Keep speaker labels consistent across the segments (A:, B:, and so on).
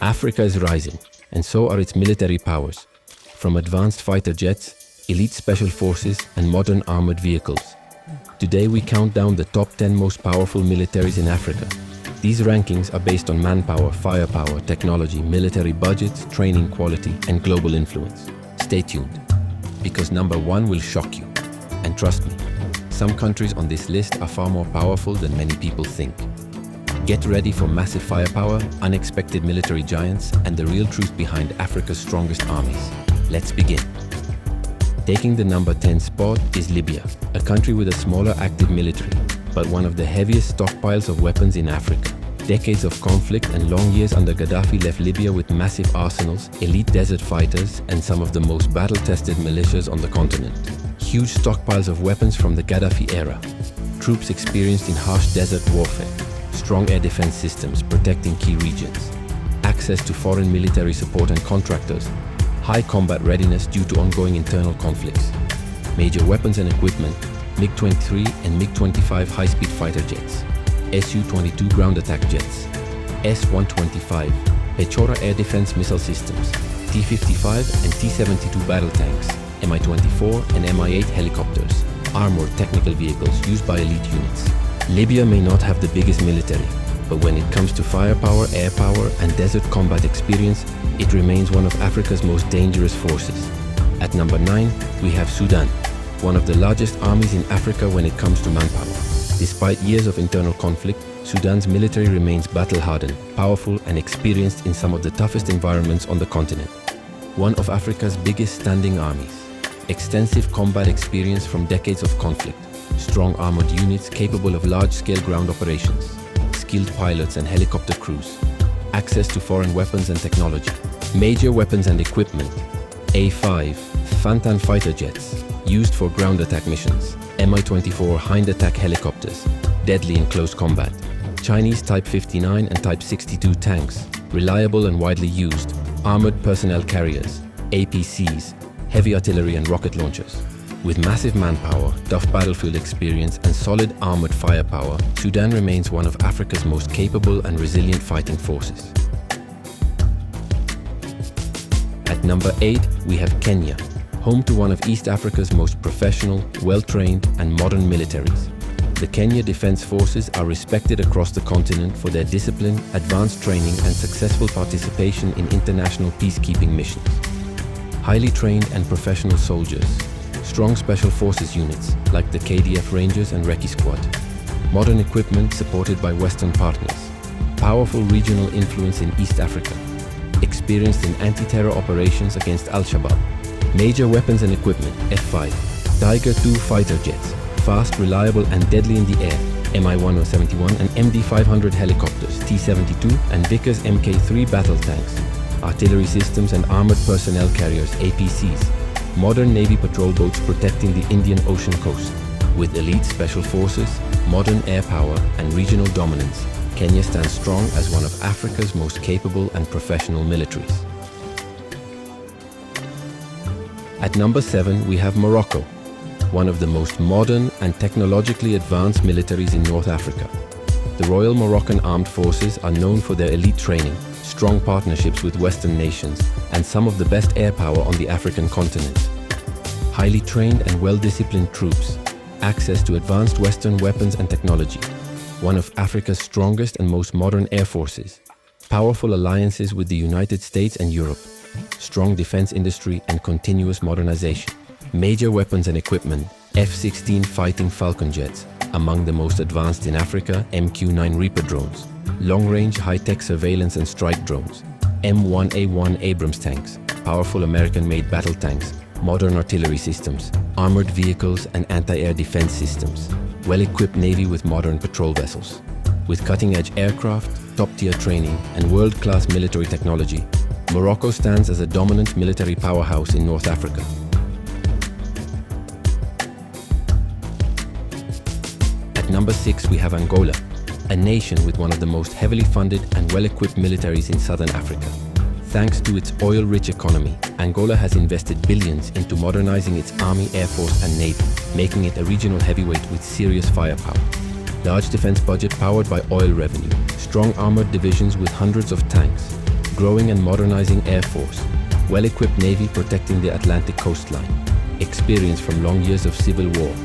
A: Africa is rising, and so are its military powers, from advanced fighter jets, elite special forces, and modern armored vehicles. Today we count down the top 10 most powerful militaries in Africa. These rankings are based on manpower, firepower, technology, military budgets, training quality, and global influence. Stay tuned, because number 1 will shock you. And trust me, some countries on this list are far more powerful than many people think. Get ready for massive firepower, unexpected military giants, and the real truth behind Africa's strongest armies. Let's begin. Taking the number 10 spot is Libya, a country with a smaller active military, but one of the heaviest stockpiles of weapons in Africa. Decades of conflict and long years under Gaddafi left Libya with massive arsenals, elite desert fighters, and some of the most battle-tested militias on the continent. Huge stockpiles of weapons from the Gaddafi era. Troops experienced in harsh desert warfare. Strong air defense systems protecting key regions. Access to foreign military support and contractors. High combat readiness due to ongoing internal conflicts. Major weapons and equipment, MiG-23 and MiG-25 high-speed fighter jets, Su-22 ground attack jets, S-125, Pechora air defense missile systems, T-55 and T-72 battle tanks, Mi-24 and Mi-8 helicopters, armored technical vehicles used by elite units. Libya may not have the biggest military, but when it comes to firepower, air power, and desert combat experience, it remains one of Africa's most dangerous forces. At number 9, we have Sudan, one of the largest armies in Africa when it comes to manpower. Despite years of internal conflict, Sudan's military remains battle-hardened, powerful, and experienced in some of the toughest environments on the continent. One of Africa's biggest standing armies. Extensive combat experience from decades of conflict. Strong armored units capable of large-scale ground operations. Skilled pilots and helicopter crews. Access to foreign weapons and technology. Major weapons and equipment. A-5 Fantan fighter jets, used for ground attack missions. Mi-24 hind attack helicopters, deadly in close combat. Chinese Type 59 and Type 62 tanks, reliable and widely used. Armored personnel carriers, APCs, heavy artillery and rocket launchers. With massive manpower, tough battlefield experience, and solid armored firepower, Sudan remains one of Africa's most capable and resilient fighting forces. At number 8, we have Kenya, home to one of East Africa's most professional, well-trained, and modern militaries. The Kenya Defense Forces are respected across the continent for their discipline, advanced training, and successful participation in international peacekeeping missions. Highly trained and professional soldiers. Strong special forces units like the KDF Rangers and Recce Squad. Modern equipment supported by Western partners. Powerful regional influence in East Africa. Experienced in anti-terror operations against Al-Shabaab. Major weapons and equipment, F-5. Tiger II fighter jets. Fast, reliable, and deadly in the air. Mi-1071 and MD-500 helicopters, T-72 and Vickers Mk3 battle tanks. Artillery systems and armored personnel carriers, APCs. Modern Navy patrol boats protecting the Indian Ocean coast. With elite special forces, modern air power, and regional dominance, Kenya stands strong as one of Africa's most capable and professional militaries. At number 7, we have Morocco, one of the most modern and technologically advanced militaries in North Africa. The Royal Moroccan Armed Forces are known for their elite training, strong partnerships with Western nations, and some of the best air power on the African continent. Highly trained and well-disciplined troops, access to advanced Western weapons and technology, one of Africa's strongest and most modern air forces, powerful alliances with the United States and Europe, strong defense industry and continuous modernization, major weapons and equipment, F-16 Fighting Falcon jets, among the most advanced in Africa, MQ-9 Reaper drones, long-range high-tech surveillance and strike drones, M1A1 Abrams tanks, powerful American-made battle tanks, modern artillery systems, armored vehicles and anti-air defense systems, well-equipped navy with modern patrol vessels. With cutting-edge aircraft, top-tier training, and world-class military technology, Morocco stands as a dominant military powerhouse in North Africa. At number 6, we have Angola, a nation with one of the most heavily funded and well-equipped militaries in southern Africa. Thanks to its oil-rich economy, Angola has invested billions into modernizing its army, air force, and navy, making it a regional heavyweight with serious firepower. Large defense budget powered by oil revenue, strong armored divisions with hundreds of tanks, growing and modernizing air force, well-equipped navy protecting the Atlantic coastline, experience from long years of civil war,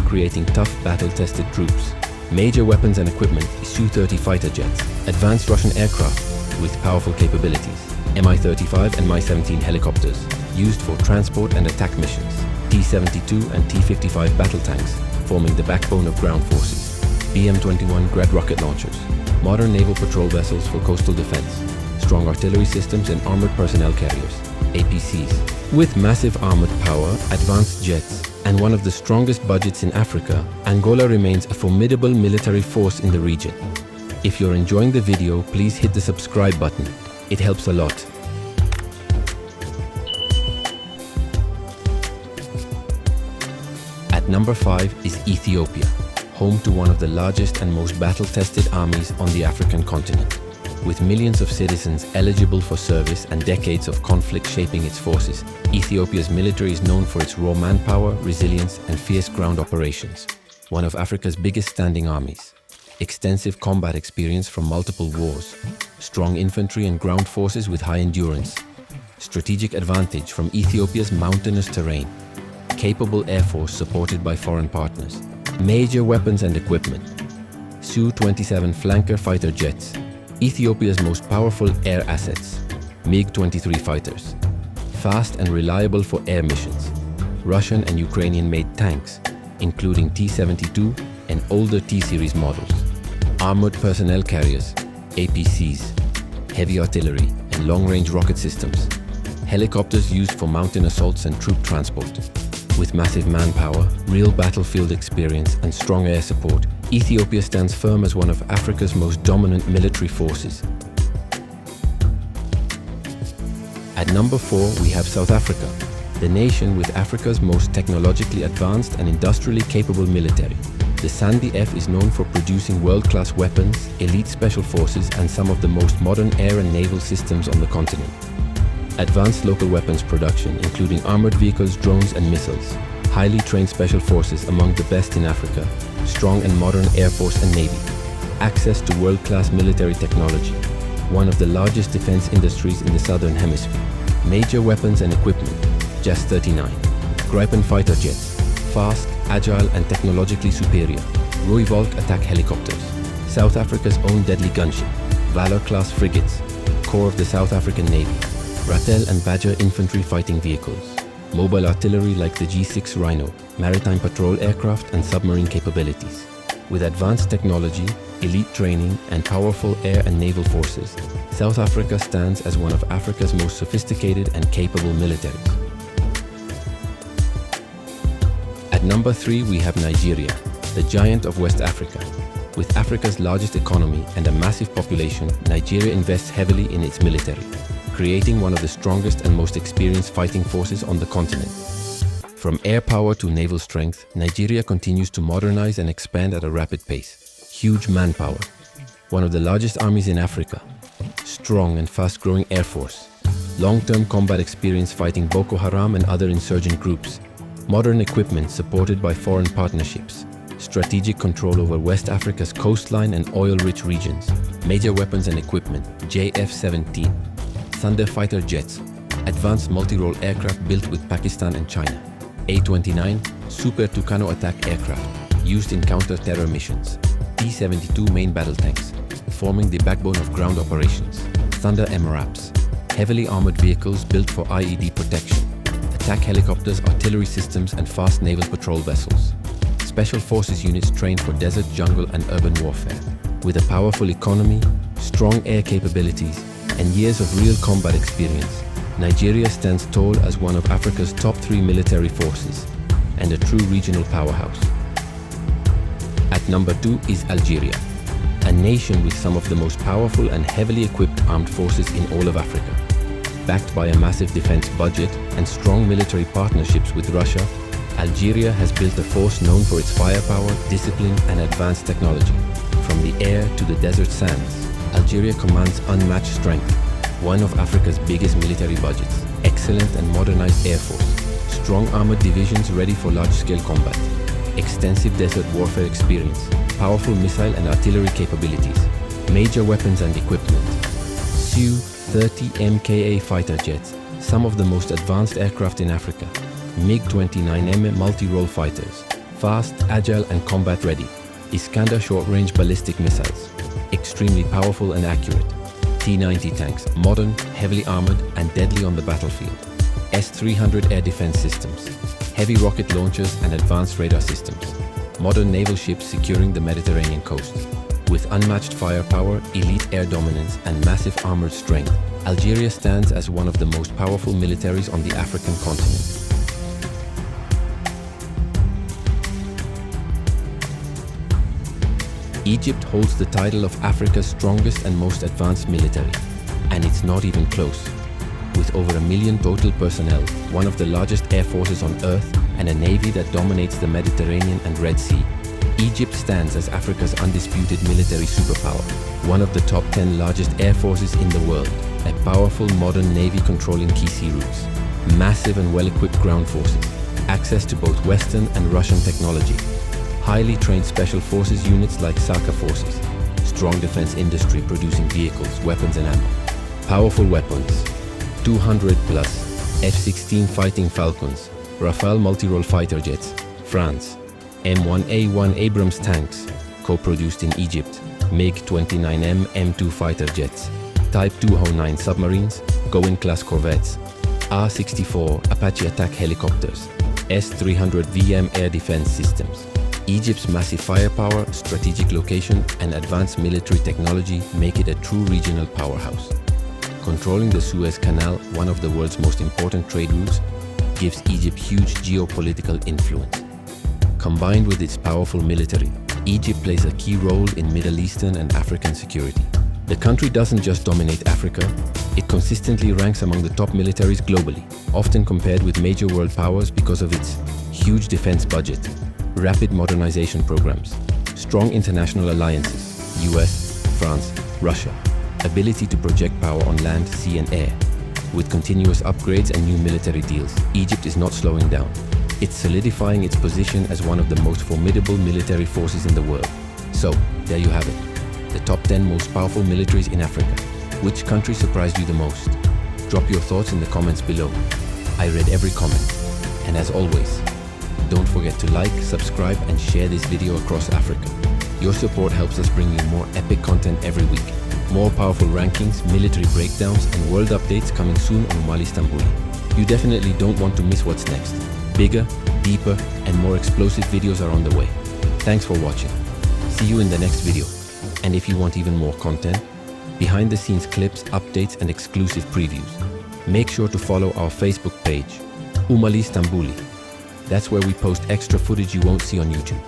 A: creating tough battle-tested troops. Major weapons and equipment, Su-30 fighter jets, advanced Russian aircraft with powerful capabilities, Mi-35 and Mi-17 helicopters, used for transport and attack missions, T-72 and T-55 battle tanks, forming the backbone of ground forces, BM-21 Grad rocket launchers, modern naval patrol vessels for coastal defense, strong artillery systems and armored personnel carriers, APCs. With massive armored power, advanced jets, and one of the strongest budgets in Africa, Angola remains a formidable military force in the region. If you're enjoying the video, please hit the subscribe button. It helps a lot. At number 5 is Ethiopia, home to one of the largest and most battle-tested armies on the African continent. With millions of citizens eligible for service and decades of conflict shaping its forces, Ethiopia's military is known for its raw manpower, resilience, and fierce ground operations. One of Africa's biggest standing armies. Extensive combat experience from multiple wars. Strong infantry and ground forces with high endurance. Strategic advantage from Ethiopia's mountainous terrain. Capable air force supported by foreign partners. Major weapons and equipment. Su-27 flanker fighter jets. Ethiopia's most powerful air assets, MiG-23 fighters, fast and reliable for air missions, Russian and Ukrainian-made tanks, including T-72 and older T-series models, armored personnel carriers, APCs, heavy artillery and long-range rocket systems, helicopters used for mountain assaults and troop transport. With massive manpower, real battlefield experience and strong air support, Ethiopia stands firm as one of Africa's most dominant military forces. At number 4, we have South Africa, the nation with Africa's most technologically advanced and industrially capable military. The SANDF is known for producing world-class weapons, elite special forces, and some of the most modern air and naval systems on the continent. Advanced local weapons production, including armored vehicles, drones, and missiles. Highly trained special forces among the best in Africa. Strong and modern air force and navy. Access to world-class military technology. One of the largest defense industries in the southern hemisphere. Major weapons and equipment. JAS-39. Gripen fighter jets. Fast, agile, and technologically superior. Rooivalk attack helicopters. South Africa's own deadly gunship. Valor-class frigates. Core of the South African Navy. Ratel and Badger infantry fighting vehicles. Mobile artillery like the G6 Rhino, maritime patrol aircraft and submarine capabilities. With advanced technology, elite training, and powerful air and naval forces, South Africa stands as one of Africa's most sophisticated and capable militaries. At number 3, we have Nigeria, the giant of West Africa. With Africa's largest economy and a massive population, Nigeria invests heavily in its military, creating one of the strongest and most experienced fighting forces on the continent. From air power to naval strength, Nigeria continues to modernize and expand at a rapid pace. Huge manpower, one of the largest armies in Africa, strong and fast-growing air force, long-term combat experience fighting Boko Haram and other insurgent groups, modern equipment supported by foreign partnerships, strategic control over West Africa's coastline and oil-rich regions, major weapons and equipment, JF-17, Thunder fighter jets, advanced multi-role aircraft built with Pakistan and China, A-29 Super Tucano attack aircraft, used in counter-terror missions, T-72 main battle tanks, forming the backbone of ground operations, Thunder MRAPs, heavily armored vehicles built for IED protection, attack helicopters, artillery systems, and fast naval patrol vessels, special forces units trained for desert, jungle, and urban warfare. With a powerful economy, strong air capabilities, and years of real combat experience, Nigeria stands tall as one of Africa's top 3 military forces and a true regional powerhouse. At number 2 is Algeria, a nation with some of the most powerful and heavily equipped armed forces in all of Africa. Backed by a massive defense budget and strong military partnerships with Russia, Algeria has built a force known for its firepower, discipline, and advanced technology. From the air to the desert sands, Algeria commands unmatched strength, one of Africa's biggest military budgets, excellent and modernized air force, strong armored divisions ready for large-scale combat, extensive desert warfare experience, powerful missile and artillery capabilities, major weapons and equipment, Su 30 MKA fighter jets, some of the most advanced aircraft in Africa. MiG-29M multi-role fighters, fast, agile and combat-ready. Iskander short-range ballistic missiles, extremely powerful and accurate. T-90 tanks, modern, heavily armored and deadly on the battlefield. S-300 air defense systems, heavy rocket launchers and advanced radar systems. Modern naval ships securing the Mediterranean coast. With unmatched firepower, elite air dominance and massive armored strength, Algeria stands as one of the most powerful militaries on the African continent. Egypt holds the title of Africa's strongest and most advanced military, and it's not even close. With over 1 million total personnel, one of the largest air forces on Earth, and a navy that dominates the Mediterranean and Red Sea, Egypt stands as Africa's undisputed military superpower, one of the top 10 largest air forces in the world, a powerful modern navy controlling key sea routes, massive and well-equipped ground forces, access to both Western and Russian technology, highly trained special forces units like Saka forces, strong defense industry producing vehicles, weapons and ammo, powerful weapons, 200 plus F-16 Fighting Falcons, Rafale multi-role fighter jets, France, M1A1 Abrams tanks, co-produced in Egypt, MiG-29M M2 fighter jets, Type 209 submarines, Goin-class corvettes, R-64 Apache attack helicopters, S-300 VM air defense systems. Egypt's massive firepower, strategic location, and advanced military technology make it a true regional powerhouse. Controlling the Suez Canal, one of the world's most important trade routes, gives Egypt huge geopolitical influence. Combined with its powerful military, Egypt plays a key role in Middle Eastern and African security. The country doesn't just dominate Africa, it consistently ranks among the top militaries globally, often compared with major world powers because of its huge defense budget, rapid modernization programs, strong international alliances, US, France, Russia, ability to project power on land, sea and air. With continuous upgrades and new military deals, Egypt is not slowing down. It's solidifying its position as one of the most formidable military forces in the world. So, there you have it. The top 10 most powerful militaries in Africa. Which country surprised you the most? Drop your thoughts in the comments below. I read every comment. And as always, don't forget to like, subscribe and share this video across Africa. Your support helps us bring you more epic content every week. More powerful rankings, military breakdowns and world updates coming soon on Umali Stambuli. You definitely don't want to miss what's next. Bigger, deeper and more explosive videos are on the way. Thanks for watching. See you in the next video. And if you want even more content, behind the scenes clips, updates and exclusive previews, make sure to follow our Facebook page, Umali Stambuli. That's where we post extra footage you won't see on YouTube.